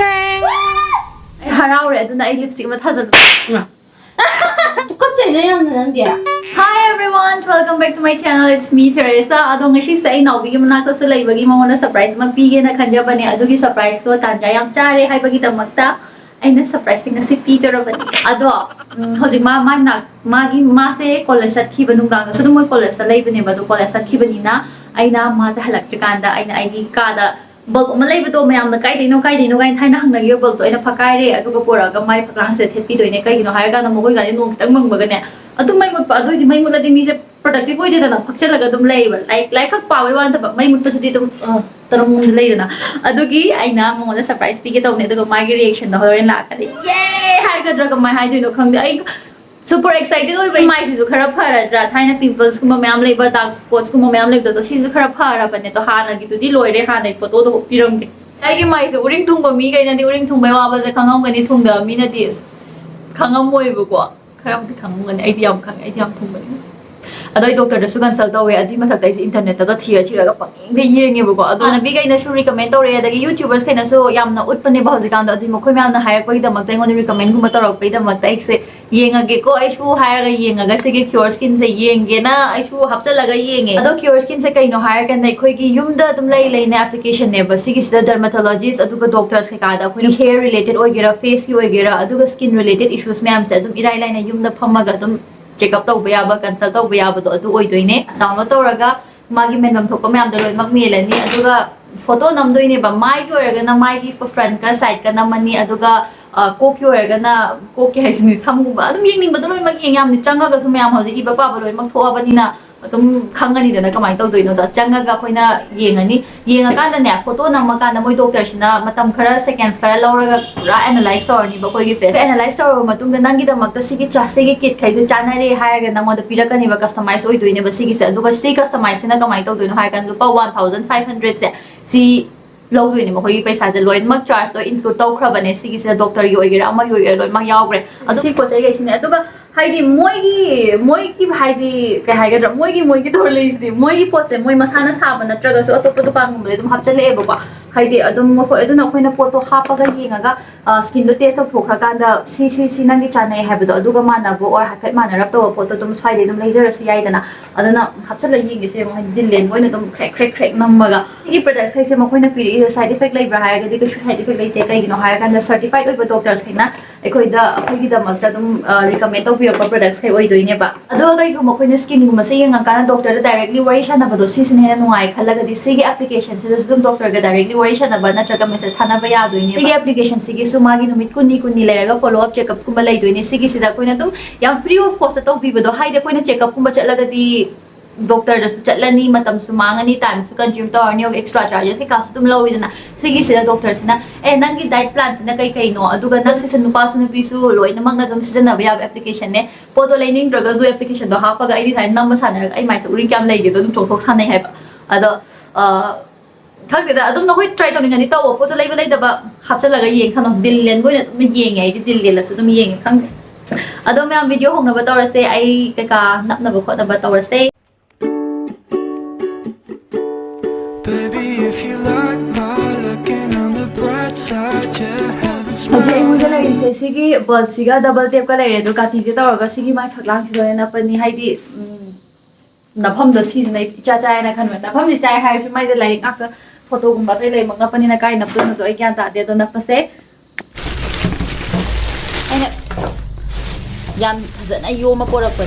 Tring! lipstick Hi everyone! Welcome back to my channel. It's me, Teresa. Adong ngayon sa Naobi yung manakta sa live bagi mga surprise magbigay na kanya ba niya adugi surprise so tanja yang chare hay bagi magta ay na surprising na si Peter ba ni ado hojik magi se college at kiba nung gang so mo college sa live ni ba do college at kiba ni na ay na ma sa halak kanda ay na ay kada bulb malay ba do mayam na kai dino thai na hang nagi bulb to ay na pakai re aduga pura ga mai pakang se thepi do ne kai gino har ga na mo ga ni nung kitang mang baga ne adu mai mut pa adu di mai mut na di mi se productive hoy de na phakchal laga dum lay ba like khak pa wai wan ta mai mut pa sidi dum tarong lay na adugi ay na mo la surprise pi ke to ne aduga mai reaction na horen la ka yay hai ga draga mai hai do no khang de ai super excited oi bai mai si su khara phara dra thaina pimples kuma mayam lay ba dark spots kuma mayam lay do si su khara phara ba ne to hana gi tu di loi re hana photo do piram ke ai gi mai se uring thung ba mi ga na di uring thung bai wa ba se khangam ga ni thung da mi na di khangam moi bu ko khara bi khangam ga ni ai di yam khang ai di yam thung ba ni adoi doctor da su consult tawe adi ma thak dai se internet ta ga thira ga pang de yenge bu ko ado na bi ga ina su recommend tore da gi youtubers kaina so yam na ut pane ba hoji kan da adi mo khoi mayam na hire pagi da mak dai ngon recommend gu ma tor pai da mak dai se yenga ge ko ai su hire ga yenga ga se ge Cureskin se yenge na ai su hapsal ga yenge ado Cureskin se kaino hire kan dai khoi gi yum da dum lai na application ne ba sigi se dermatologist adu ga doctors ka da khoi hair related oigera face ki oigera adu ga skin related issues mayam se adum irai lai na yum da phamma ga dum check up tawba yaba consult tawba yaba do adu oidoine download tawraga magi menam thokpa mayam da loi mak melani aduga photo namdoine ba mai gi oraga na mai gi front ka side ka namani aduga ko ki oraga na ko ki haisini samgumba adum yengning ba do loi mak yeng yam ni changa ga su mayam hoji iba pa ba loi mak thoa ba ni na adum khangani da na kamai tawdoino da changa ga khoina yengani yenga ka da ne photo namma ka na moi doctor sina matam khara seconds khara lauraga ra analyze tawni ba koi gi face analyze taw matung da nangi da mak ta sigi cha sigi kit khai se chana re hire ga na mo da pirakani ba customize oi doine ba sigi se aduga si customize na kamai tawdoino hire kan lupa 1500 se si low doine mo koi paisa je loin mak charge lo include taw khra bane sigi se doctor gi oigera ama gi oigera loi mak yaugre adu si ko chai ga sine aduga haidi moi ki haidi ka haiga moi ki dor leis di moi ki pose moi masana saba natraga so atop dukan gum le dum hapchale e ba haidi adum mo ko eduna khoina photo hapaga yenga ga skin do test of thokha kanda si nangi chanai habdo aduga mana bo or hafet mana rap to photo dum swai de dum laser so yai dana aduna hapchale yengi se mo dillen boina dum crack namaga ki product sai se mo khoina piri side effect lai bra haiga de side effect lai te kai no haiga kanda certified oi doctors kaina ekoi da gi da mak da dum recommend to pira products kai oi doine ba ado kai gu mo khoina skin gu ma se yenga kana doctor da directly worry shana ba do si sine na nuai khalaga di sigi application se dum doctor ga directly worry shana ba na traga message thana ba ya doine sigi application sigi su magi numit kunni leraga follow up checkups kumba lai doine sigi sida koina dum yam free of cost to bi ba do haide koina checkup kumba chatlaga di doctor da su chatlani matam su mangani time su consume to arni extra charges ke kasu tum lowi dana sigi sida doctor sina nangi diet plan sina kai no aduga na season nu pasu nu pisu loi na magna dum season na ba application ne photo lining draga zu application do hafa ga ai time number sana ai mai sa urin kyam lai ge dum thok sanai hai ba ado khak da adum no hoi try to ni to photo lai ba lai da ba hapsa laga yeng sano dillen boina dum yeng ai dillen la su dum yeng khang ado me video hong na ba tawrase ai ka nap na ba kho na ba tawrase Baby, if you like my looking on the bright side, yeah, heaven smiles. Hoje mo dala ise sigi bulb siga double tape ka lere do kati je tawra ga sigi mai phaklang thi na pani haidi napham do si na cha na khan na pham ji chai hai fi mai je lai ak photo gum ba tai lai mak na pani na kai nap do ai kyan ta de do na pase ai yam khazan ai yo ma pora pa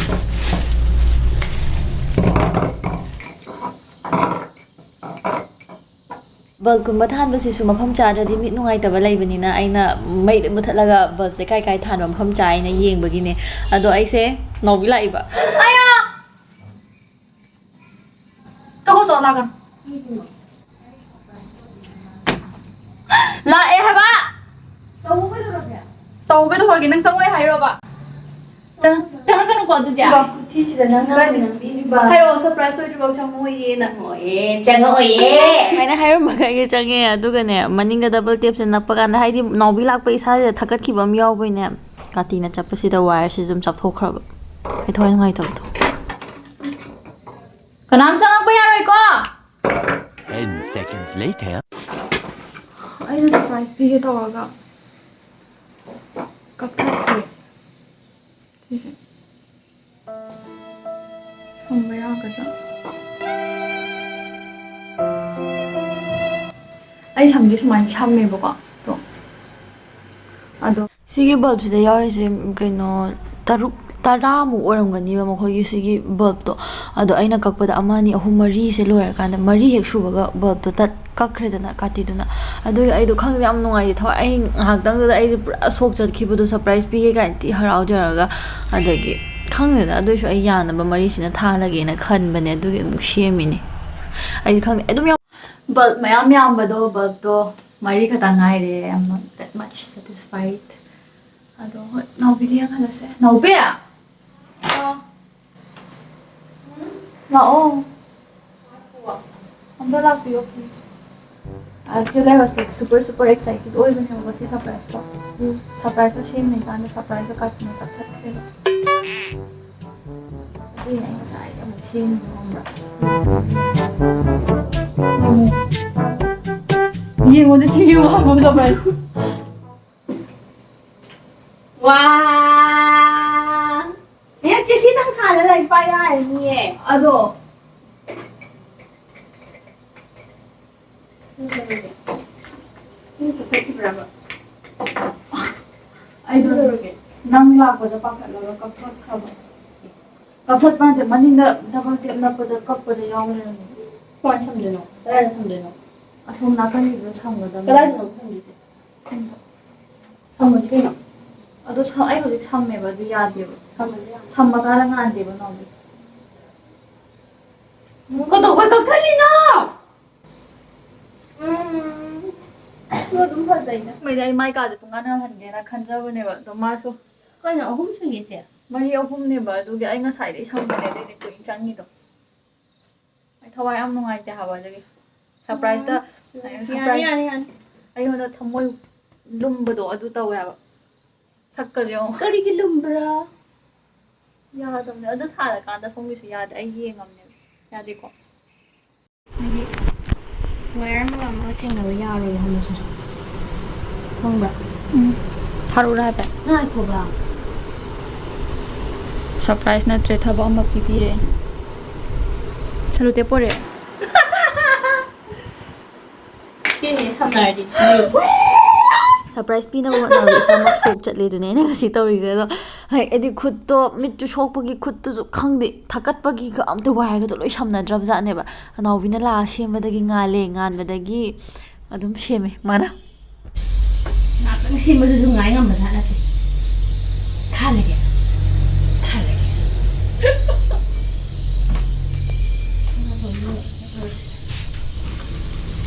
bulb kumba than ba si su mafam cha radi mit nungai ta ba lai bani na aina mai le muthlaga bulb se kai than ba mafam cha ina yeng bagi ne ado ai se Naobi lai ba aya ka ho zo la ga la e ha ba tau be do gi nang changwai hai ro ba chang ka nu ko du ja thi chi da nang nang bi ba hai ro surprise to ju ba chang mo ye na chang oye hai na hai ro ma ga chang ye aduga ne maning ga double tape se nappa kan hai di Naobi lak pa isa thakat ki bam yaw boi ne kati na chap si da wire si zum chap thok khra ba ai thoi ngai tam tho kanam sang pa ya roi ko 10 seconds later. ꯑꯩꯅ surprise ꯄꯤꯒꯦ ꯇꯧꯔꯒ ꯀꯛꯊꯠꯈ꯭ꯔꯦ ꯁꯤꯁꯦ ꯊꯝꯕ ꯌꯥꯒꯗ꯭ꯔꯥ ꯑꯩ ꯁꯝꯁꯦ ꯁꯨꯃꯥꯏꯅ ꯁꯝꯃꯦꯕꯀꯣ ꯑꯗꯣ ꯁꯤꯒꯤ ꯕꯜꯕꯁꯤꯗ ꯌꯥꯎꯔꯤꯁꯦ ꯀꯩꯅꯣ 10ꯃꯨꯛ ꯑꯣꯏꯔꯝꯒꯅꯤꯕ ꯃꯈꯣꯏꯒꯤ ꯁꯤꯒꯤ ꯕꯜꯕꯇꯣ ꯑꯗꯣ ꯑꯩꯅ ꯀꯛꯄꯗ 1 2 3 4 ꯃꯔꯤꯁꯦ ꯂꯣꯏꯔꯀꯥꯟꯗ 4 ꯍꯦꯛ ꯁꯨꯕꯒ ꯕꯜꯕꯇꯣ ꯀꯛꯈ꯭ꯔꯦꯗꯅ ꯀꯥꯇꯤꯗꯨꯅ ꯑꯗꯨꯒꯤ ꯑꯩꯗꯣ ꯈꯪꯗꯦ ꯌꯥꯝ ꯅꯨꯡꯉꯥꯏꯇꯦ ꯊꯋꯥꯏ ꯑꯩ ꯉꯥꯏꯍꯥꯛꯇꯪꯗꯨꯗ ꯑꯩꯁꯦ ꯄꯨꯔꯥ ꯁꯣꯛ ꯆꯠꯈꯤꯕꯗꯣ ꯁꯔꯄ꯭ꯔꯥꯏꯖ ꯄꯤꯒꯦ ꯀꯥꯏꯅ ꯇꯤ ꯍꯔꯥꯎꯖꯔꯒ ꯑꯗꯒꯤ ꯈꯪꯗꯦꯗ ꯑꯗꯨꯏꯁꯨ ꯑꯩ ꯌꯥꯅꯕ ꯃꯔꯤꯁꯤꯅ ꯊꯥꯜꯂꯒꯦꯅ ꯈꯟꯕꯅꯦ ꯑꯗꯨꯒꯤ ꯑꯃꯨꯛ ꯁꯦꯝꯃꯤꯅꯦ ꯑꯩꯁꯦ ꯈꯪꯗꯦ ꯑꯗꯨꯝ ꯕꯜꯕ ꯃꯌꯥꯝ ꯌꯥꯝꯕꯗꯣ ꯕꯜꯕꯇꯣ 4 ꯈꯛꯇꯪ ꯉꯥꯏꯔꯦ I'm not that much satisfied ꯑꯗꯣ ꯍꯣꯏ ꯅꯥꯎꯕꯤꯗ ꯌꯦꯡꯍꯜꯂꯁꯦ ꯅꯥꯎꯕꯤ ꯂꯥꯛꯑꯣ ꯑꯝꯇ ꯂꯥꯛꯄꯤꯌꯣ please Actually, I was like super excited ꯑꯣꯏꯕꯅꯦꯕ ꯉꯁꯤ ꯁꯔꯄ꯭ꯔꯥꯏꯖꯇꯣ ꯁꯔꯄ꯭ꯔꯥꯏꯖꯇꯣ ꯁꯦꯝꯃꯤꯀꯥꯟꯗ ꯁꯔꯄ꯭ꯔꯥꯏꯖꯇꯣ ꯀꯥꯇꯤꯅ ꯀꯛꯊꯠꯈ꯭ꯔꯦꯕ ꯑꯗꯨꯏꯅꯦ ꯑꯩ ꯉꯁꯥꯏꯗꯤ ꯑꯃꯨꯛ ꯁꯦꯝꯃꯤꯅꯦ ꯈꯪꯕ꯭ꯔꯥ ꯌꯦꯡꯉꯣꯗ ꯁꯤꯒꯤ ꯋꯥꯡꯕ surprise Wow! Yan, Jessie, nang kala lang pa yan niye. ꯑꯗꯣ ꯑꯩꯗꯣ ꯅꯪ ꯂꯥꯛꯄꯗ ꯄꯥꯈꯠꯂꯒ ꯀꯛꯊꯠꯈ꯭ꯔꯕ ꯀꯛꯊꯠꯄ ꯅꯠꯇꯦ ꯃꯅꯤꯡꯗ ꯗꯕꯜ ꯇꯦꯞ ꯅꯞꯄꯗ ꯀꯛꯄꯗ ꯌꯥꯎ ꯂꯩꯔꯝꯃꯦ Kuwan samdeno. Kaya samdeno. ꯑꯁꯣꯝ ꯅꯥꯀꯟꯒꯤꯗꯣ ꯁꯝꯒꯗꯕꯅꯦ Kaya no samdeno. Samdeno kino. ꯑꯗꯣ ꯑꯩ ꯍꯧꯖꯤꯛ ꯁꯝꯃꯦꯕ ꯑꯗꯨ ꯌꯥꯗꯦꯕ Samdeno. ꯁꯝꯃꯀꯥꯟꯗ ꯉꯥꯟꯗꯦꯕ ꯅꯥꯎꯕꯤ Kato koy kakthali na. Adum fazayna. ꯃꯩꯗꯤ ꯑꯩ ꯃꯥꯏ ꯀꯥꯁꯦ ꯄꯨꯡꯉꯥꯟꯍꯟꯒꯦꯅ ꯈꯟꯖꯕꯅꯦꯕ ꯑꯗꯣ ꯃꯥꯁꯨ Kanya ahum suye che. 3 4ꯅꯦꯕ ꯑꯗꯨꯒꯤ ꯑꯩ ꯉꯁꯥꯏꯗꯩ ꯁꯝꯕꯅꯦ ꯑꯗꯨꯏꯗꯤ ꯀꯨꯏꯅ ꯆꯪꯉꯤꯗꯣ ꯑꯩ ꯊꯋꯥꯏ ꯌꯥꯝ ꯅꯨꯡꯉꯥꯏꯇꯦ ꯍꯥꯏꯕ ꯑꯗꯨꯒꯤ ꯁꯔꯄ꯭ꯔꯥꯏꯖꯇ ꯁꯔꯄ꯭ꯔꯥꯏꯖ Yani. ꯑꯩꯉꯣꯟꯗ ꯊꯃꯣꯏ ꯂꯨꯝꯕꯗꯣ ꯑꯗꯨ ꯇꯧꯋꯦ ꯍꯥꯏꯕ ꯁꯛꯀꯁꯦ ꯌꯦꯡꯉꯣ Karigi lumbra. ꯌꯥꯗꯕꯅꯦ ꯑꯗꯨ ꯊꯥꯔꯀꯥꯟꯗ ꯁꯣꯝꯒꯤꯁꯨ ꯌꯥꯗꯦ ꯑꯩ ꯌꯦꯡꯉꯝꯅꯦꯕ ꯌꯥꯗꯦꯀꯣ Where mo ang mga tingnan yaro yung hamsa. Kung ba? ꯊꯥꯔꯛꯎꯔ ꯍꯥꯏꯐꯦꯠ Ngay ko ba? ꯁꯔꯄ꯭ꯔꯥꯏꯖ ꯅꯠꯇ꯭ꯔꯦ ꯊꯕꯛ ꯑꯃ ꯄꯤꯕꯤꯔꯦ ꯁꯂꯨꯇꯦ ꯄꯣꯔꯛꯑꯦ Kini samnardi. ꯁꯔꯄ꯭ꯔꯥꯏꯖ ꯄꯤꯅꯕ ꯍꯣꯠꯅꯕꯗ ꯏꯁꯥꯃꯛ ꯁꯣꯛ ꯆꯠꯂꯦꯗꯨꯅꯦ ꯑꯩꯅ ꯉꯁꯤ ꯇꯧꯔꯤꯁꯦ ꯑꯗꯣ ꯍꯥꯏꯗꯤ ꯈꯨꯠꯇꯣ ꯃꯤꯠꯇꯨ ꯁꯣꯛꯄꯒꯤ ꯈꯨꯠꯇꯨꯁꯨ ꯈꯪꯗꯦ ꯊꯛꯀꯠꯄꯒꯤꯒ ꯑꯝꯇ ꯋꯥꯏꯔꯒꯗꯣ ꯂꯣꯏ ꯁꯝꯅꯗ꯭ꯔꯕ ꯖꯥꯠꯅꯦꯕ ꯅꯥꯎꯕꯤꯅ ꯂꯥꯛꯑ ꯁꯦꯝꯕꯗꯒꯤ ꯉꯥꯜꯂꯦ ꯉꯥꯟꯕꯗꯒꯤ ꯑꯗꯨꯝ ꯁꯦꯝꯃꯦ ꯃꯥꯅ Nakang simulo ngay nga masana to. Talage. Talage.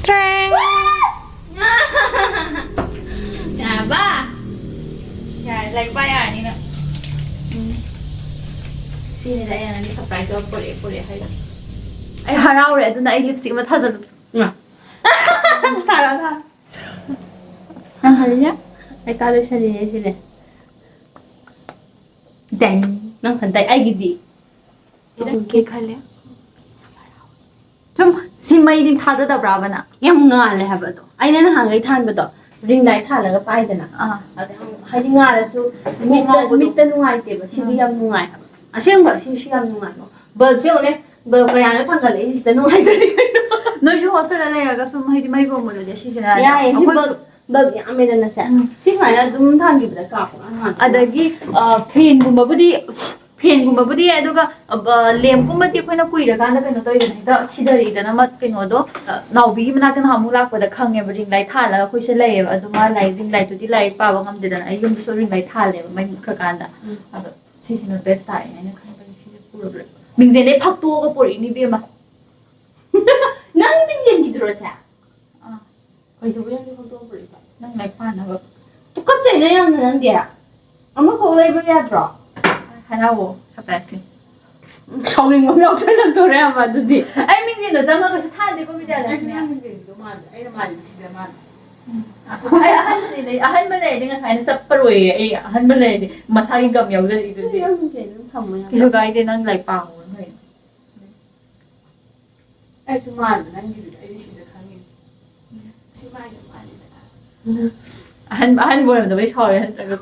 Trang! Yaba. Yare, like ba yare nina? Sino na yan, ang surprise ako puri hayo. Ay haraw re, doon na ay lipstick mo tazal. Nga. Tara na. Ang hali niya? Ay talo siya niya sila. Dang. Nang kantay ay gidi. Ilang cake hali? 좀 심마이딘 타자다브라 나. Yung ngale haba to. Ay na nahangay than ba to. Ring light halaga pa ay na. At hay ngala so mita nungay tiba. Sigi yam nungay. Asiyang ba sigi yam nungay mo. Bulb siya ne. Bulb kaya na tanggal eh. Sida nungay dali. 너희 hostel 내려가 좀 해디 많이 보면 이제 시즌에 야, 이 bulb yang may na siya. Sismaya dum than gibda ka ko. 아다기 팬ꯒꯨꯝꯕꯕꯨꯗꯤ ꯑꯗꯨꯒ ꯂꯦꯝꯒꯨꯝꯕꯗꯤ ꯑꯩꯈꯣꯏꯅ ꯀꯨꯏꯔꯀꯥꯟꯗ ꯀꯩꯅꯣ ꯇꯧꯔꯤꯉꯩꯗ ꯁꯤꯗꯔꯤꯗꯅ ꯀꯩꯅꯣꯗꯣ ꯅꯥꯎꯕꯤꯒꯤ ꯃꯅꯥꯛꯇ ꯅꯍꯥꯟꯃꯨꯛ ꯂꯥꯛꯄꯗ ꯈꯪꯉꯦꯕ ring light ꯊꯥꯜꯂꯒ ꯑꯩꯈꯣꯏꯁꯦ ꯂꯩꯌꯦꯕ ꯑꯗꯨ ꯃꯥ ꯔꯤꯡ ꯂꯥꯏꯠꯇꯨꯗꯤ ꯂꯥꯏꯔꯤꯛ ꯄꯥꯕ ꯉꯝꯗꯦꯗꯅ ꯑꯩ ꯌꯨꯝꯗꯁꯨ ꯔꯤꯡ ꯂꯥꯏꯠ ꯊꯥꯜꯂꯦꯕ ꯃꯩ ꯃꯨꯠꯈ꯭ꯔꯀꯥꯟꯗ ꯑꯗꯣ ꯁꯤꯁꯤꯅ ꯕꯦꯁ ꯇꯥꯏꯅ ꯑꯩꯅ ꯈꯟꯕꯅꯤ ꯁꯤꯁꯦ ꯄꯨꯔꯕ꯭ꯔꯦ ꯃꯤꯡꯖꯦꯟꯗꯩ ꯐꯛꯇꯣꯛꯑꯒ ꯄꯨꯔꯛꯏꯅꯤ ꯏꯕꯦꯝꯃ Nang mingyan siya. ꯀꯩꯗꯧꯕ ꯌꯥꯝꯗꯤ ꯐꯛꯇꯣꯛꯑꯒ ꯄꯨꯔꯛꯏꯕ ꯅꯪ ꯂꯥꯏꯔꯤꯛ ꯄꯥꯅꯕ Tukot na yan na nandiya. Ama ko labor yadro. 하라고 surprise Showing mo na ako ng tore ama dudi. ay minsan 상관없이 타는데 꿈이 되는 Ay naman sila man. ay ahan ba na nga sa sa paroy ay ahan ba na masaging gamyaw na ito di kiso guys din ang like pang Ay suman nang gid ay sila kangin. Si Maya man. ꯑꯍꯟꯕ ꯑꯣꯏꯔꯝꯗꯕꯩ ꯁꯥꯎꯔꯦ ꯅꯠꯇ꯭ꯔꯒ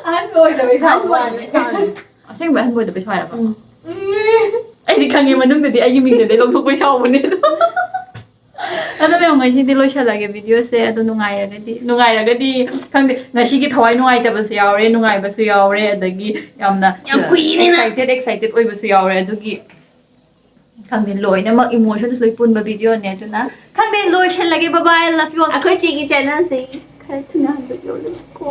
ꯑꯍꯟꯕ ꯑꯣꯏꯗꯕꯩ ꯁꯥꯎꯕ ꯑꯁꯦꯡꯕ ꯑꯍꯟꯕ ꯑꯣꯏꯗꯕꯩ ꯁꯥꯎꯔꯕ ꯑꯩꯗꯤ ꯈꯪꯉꯦ ꯃꯅꯨꯡꯗꯗꯤ ꯑꯩꯒꯤ ꯃꯤꯡꯗꯗꯤ ꯂꯧꯊꯣꯛꯄꯩ ꯁꯥꯎꯕꯅꯦ ꯑꯗꯣ ꯃꯌꯥꯝ ꯉꯁꯤꯗꯤ ꯂꯣꯏꯁꯤꯜꯂꯒꯦ ꯚꯤꯗꯤꯑꯣꯁꯦ ꯑꯗꯣ ꯅꯨꯡꯉꯥꯏꯔꯒꯗꯤ ꯈꯪꯗꯦ ꯉꯁꯤꯒꯤ ꯊꯋꯥꯏ ꯅꯨꯡꯉꯥꯏꯇꯕꯁꯨ ꯌꯥꯎꯔꯦ ꯅꯨꯡꯉꯥꯏꯕꯁꯨ ꯌꯥꯎꯔꯦ ꯑꯗꯒꯤ ꯌꯥꯝꯅ ꯑꯦꯛꯁꯥꯏꯇꯦड ꯑꯣꯏꯕꯁꯨ ꯌꯥꯎꯔꯦ ꯑꯗꯨꯒꯤ ꯈꯪꯗꯦ ꯂꯣꯏꯅꯃꯛ ꯏꯃꯣꯁꯟꯁ ꯂꯣꯏ ꯄꯨꯟꯕ ꯚꯤꯗꯤꯑꯣꯅꯦ ꯑꯗꯨꯅ ꯈꯪꯗꯦ ꯂꯣꯏꯁꯤꯜꯂꯒꯦ ꯕꯥꯏ ꯑꯥꯏ ꯂꯚ ꯌꯨ ꯑꯩꯈꯣꯏ ꯆꯦꯒꯤ ꯆꯦꯅꯦꯜꯁꯦ ꯈꯔ ꯊꯨꯅ ꯍꯟꯗꯣꯛ ꯌꯣꯜꯂꯁꯤꯀꯣ